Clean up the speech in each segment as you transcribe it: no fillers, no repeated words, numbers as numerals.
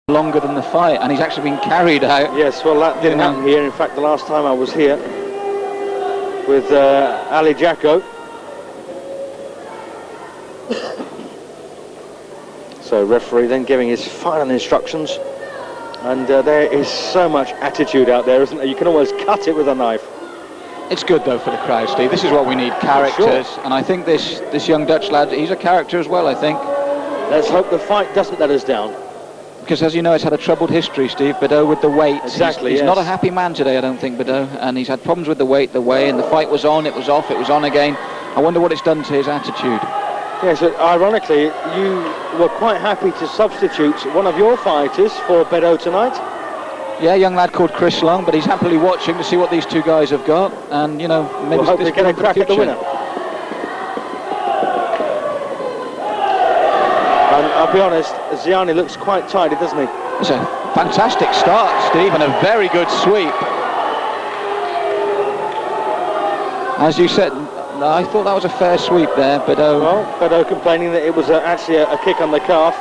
longer than the fight, and he's actually been carried out. Yes, well, that didn't happen here. In fact, the last time I was here with Ali Jacko. So referee then giving his final instructions, and there is so much attitude out there, isn't there? You can almost cut it with a knife. It's good though for the crowd, Steve. This is what we need, characters. Sure. And I think this young Dutch lad, he's a character as well, I think. Let's hope the fight doesn't let us down. Because as you know, it's had a troubled history, Steve. Beddoe with the weight. Exactly, He's not a happy man today, I don't think, Beddoe. And he's had problems with the weight, the way, and the fight was on, it was off, it was on again. I wonder what it's done to his attitude. Yes, ironically, you were quite happy to substitute one of your fighters for Beddoe tonight. Yeah, a young lad called Chris Long, but he's happily watching to see what these two guys have got, and you know, maybe we'll hope they get a crack at the winner. And I'll be honest, Ziani looks quite tidy, doesn't he? It's a fantastic start, Steve, and a very good sweep. As you said, I thought that was a fair sweep there, Beddoe. Well, Beddoe complaining that it was actually a kick on the calf.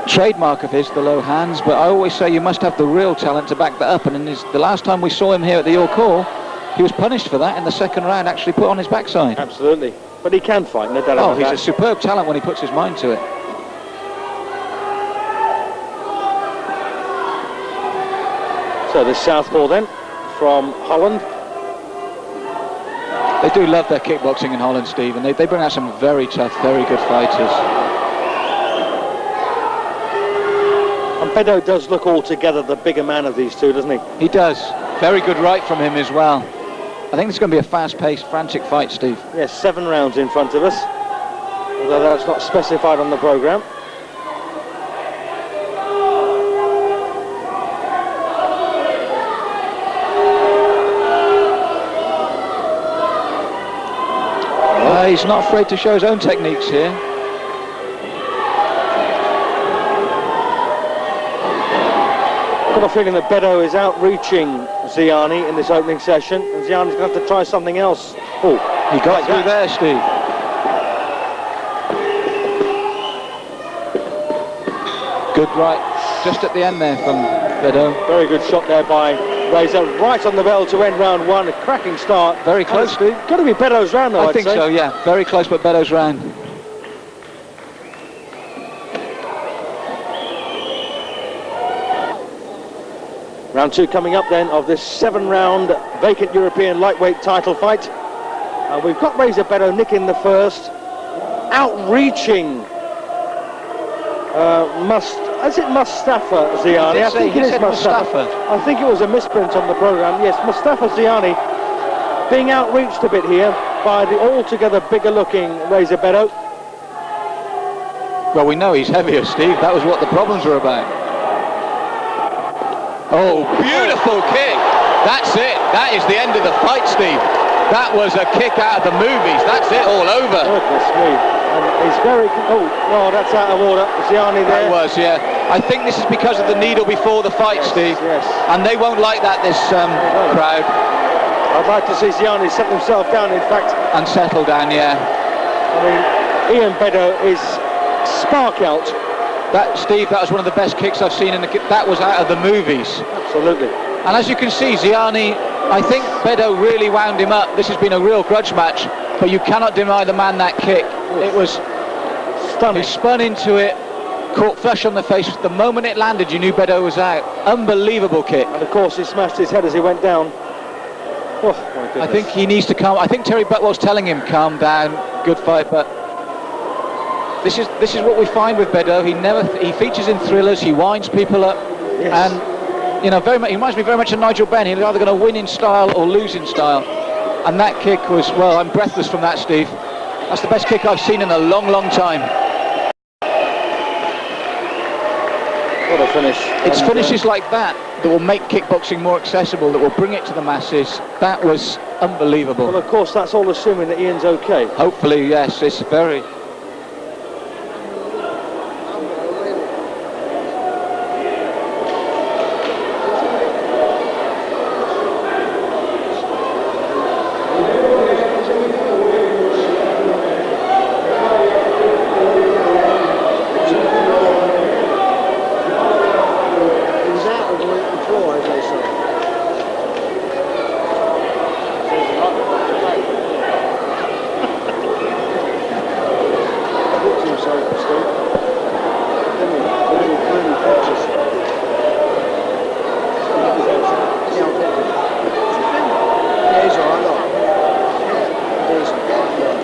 Trademark of his, the low hands, but I always say you must have the real talent to back that up, and the last time we saw him here at the York Hall, he was punished for that in the second round, actually put on his backside. Absolutely, but he can fight, no doubt about that. Oh, he's a superb talent when he puts his mind to it. So this southpaw then, from Holland. They do love their kickboxing in Holland, Steve, and they bring out some very tough, very good fighters. And Beddoe does look altogether the bigger man of these two, doesn't he? He does. Very good right from him as well. I think it's going to be a fast-paced, frantic fight, Steve. Yes, 7 rounds in front of us, although that's not specified on the programme. He's not afraid to show his own techniques here. I've got a feeling that Beddoe is outreaching Ziani in this opening session, and Ziani's going to have to try something else. Oh, he got through there, Steve. Good right, just at the end there from Beddoe. Very good shot there by Razor, right on the bell to end round one. A cracking start. Very close, Steve. Got to be Beddoe's round, though, I think so, yeah. Very close, but Beddoe's round. Round 2 coming up then of this 7-round vacant European lightweight title fight. We've got Razor Beddoe nicking the first, outreaching is it Mustapha Ziani? I think it is Mustapha. I think it was a misprint on the programme. Yes, Mustapha Ziani being outreached a bit here by the altogether bigger looking Razor Beddoe. Well, we know he's heavier, Steve. That was what the problems were about. Oh, beautiful kick. That's it. That is the end of the fight, Steve. That was a kick out of the movies. That's it, all over. Goodness me. And he's very... Oh, no, that's out of order. Ziani there. That was, yeah. I think this is because of the needle before the fight, Steve. Yes. And they won't like that, this crowd. I'd like to see Ziani settle himself down, in fact. And settle down, yeah. I mean, Ian Beddoe is spark out. That, Steve, that was one of the best kicks I've seen in the... That was out of the movies. Absolutely. And as you can see, Ziani, I think Beddoe really wound him up. This has been a real grudge match, but you cannot deny the man that kick. It was stunning. He spun into it, caught flush on the face. The moment it landed, you knew Beddoe was out. Unbelievable kick. And of course, he smashed his head as he went down. Oh, my goodness. I think he needs to calm. I think Terry Butwell's telling him, calm down, good fight, but this is what we find with Beddoe. He features in thrillers, he winds people up, yes. And you know, he reminds me very much of Nigel Benn. He's either going to win in style or lose in style. And that kick was, well, I'm breathless from that, Steve. That's the best kick I've seen in a long, long time. What a finish. It's finishes like that will make kickboxing more accessible, that will bring it to the masses. That was unbelievable. Well, of course, that's all assuming that Ian's okay. Hopefully, yes. It's very...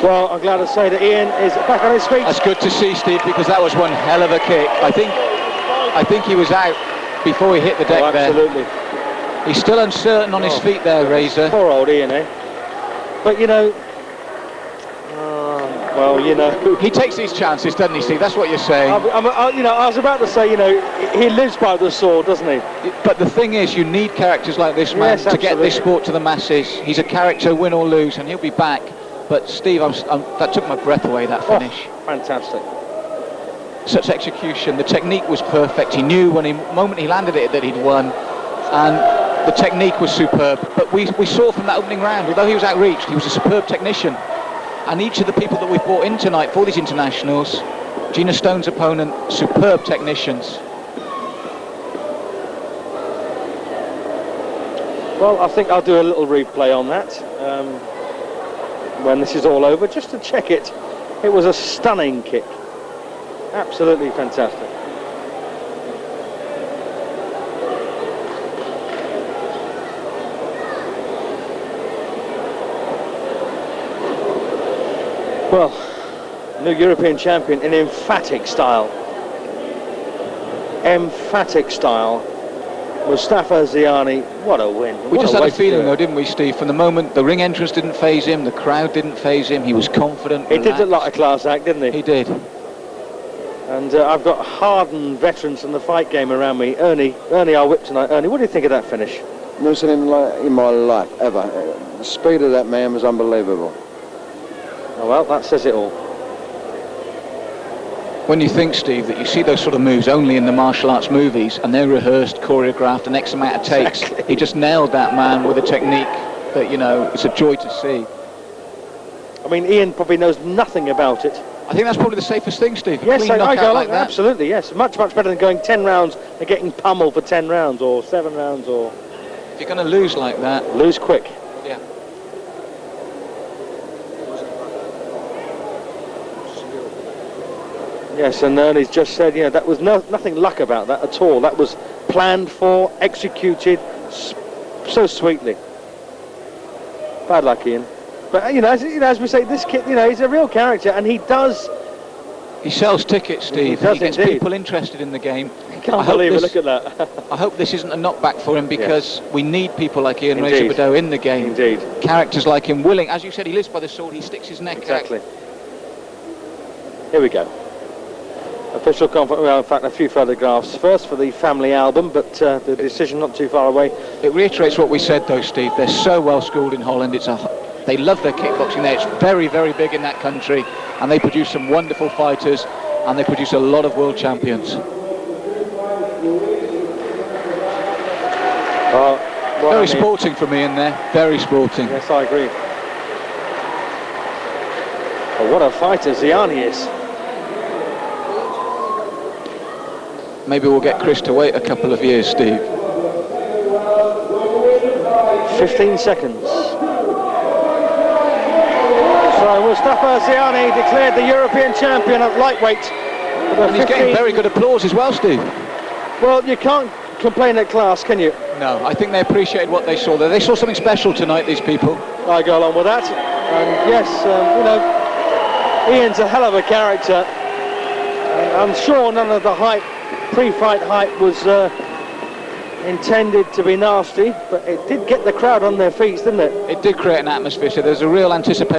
Well, I'm glad to say that Ian is back on his feet. That's good to see, Steve, because that was one hell of a kick. I think he was out before he hit the deck absolutely. there. He's still uncertain on his feet there, Razor. Poor old Ian, eh? But, you know... well, you know... He takes these chances, doesn't he, Steve? That's what you're saying. You know, I was about to say, you know, he lives by the sword, doesn't he? But the thing is, you need characters like this man to get this sport to the masses. He's a character, win or lose, and he'll be back. But Steve, that took my breath away, that finish. Oh, fantastic. Such execution. The technique was perfect. He knew when the moment he landed it that he'd won, and the technique was superb. But we saw from that opening round, although he was outreached, he was a superb technician. And each of the people that we've brought in tonight for these internationals, Gina Stone's opponent, superb technicians. Well, I think I'll do a little replay on that when this is all over, just to check it. It was a stunning kick. Absolutely fantastic. Well, new European champion in emphatic style. Emphatic style. Mustapha Ziani, what a win. We just had a feeling though, didn't we, Steve? From the moment the ring entrance didn't faze him, the crowd didn't faze him, he was confident. He did look like a class act, didn't he? He did. And I've got hardened veterans from the fight game around me. Ernie, our whip tonight. Ernie, what do you think of that finish? Never seen him like in my life, ever. The speed of that man was unbelievable. Oh, well, that says it all. When you think, Steve, that you see those sort of moves only in the martial arts movies, and they're rehearsed, choreographed, an X amount of takes, exactly. He just nailed that man with a technique that, you know, it's a joy to see. I mean, Ian probably knows nothing about it. I think that's probably the safest thing, Steve. Yes, I go like that. Absolutely, yes. Much better than going 10 rounds and getting pummeled for 10 rounds or 7 rounds or... If you're going to lose like that... Lose quick. Yeah. Yes, and Ernie's just said, you know, that was nothing luck about that at all. That was planned for, executed so sweetly. Bad luck, Ian. But, you know, as we say, this kid, you know, he's a real character, and he does... He sells tickets, Steve. He does, he gets indeed. People interested in the game. I can't believe it, look at that. I hope this isn't a knockback for him, because we need people like Ian Indeed. Razor Beddoe in the game. Indeed. Characters like him willing. As you said, he lives by the sword, he sticks his neck Exactly. out. Here we go. Official conference, well, in fact, a few photographs first for the family album, but the decision not too far away. It reiterates what we said, though, Steve. They're so well schooled in Holland. They love their kickboxing there. It's very, very big in that country, and they produce some wonderful fighters, and they produce a lot of world champions. Very sporting from Ian there. Very sporting. Yes, I agree. Oh, what a fighter Ziani is. Maybe we'll get Chris to wait a couple of years, Steve. 15 seconds. So Mustapha Ziani declared the European champion at lightweight. And he's getting very good applause as well, Steve. Well, you can't complain at class, can you? No, I think they appreciated what they saw there. They saw something special tonight, these people. I go along with that. And yes, you know, Ian's a hell of a character. And I'm sure none of the hype, pre-fight hype, was intended to be nasty, but it did get the crowd on their feet, didn't it? It did create an atmosphere, so there's a real anticipation.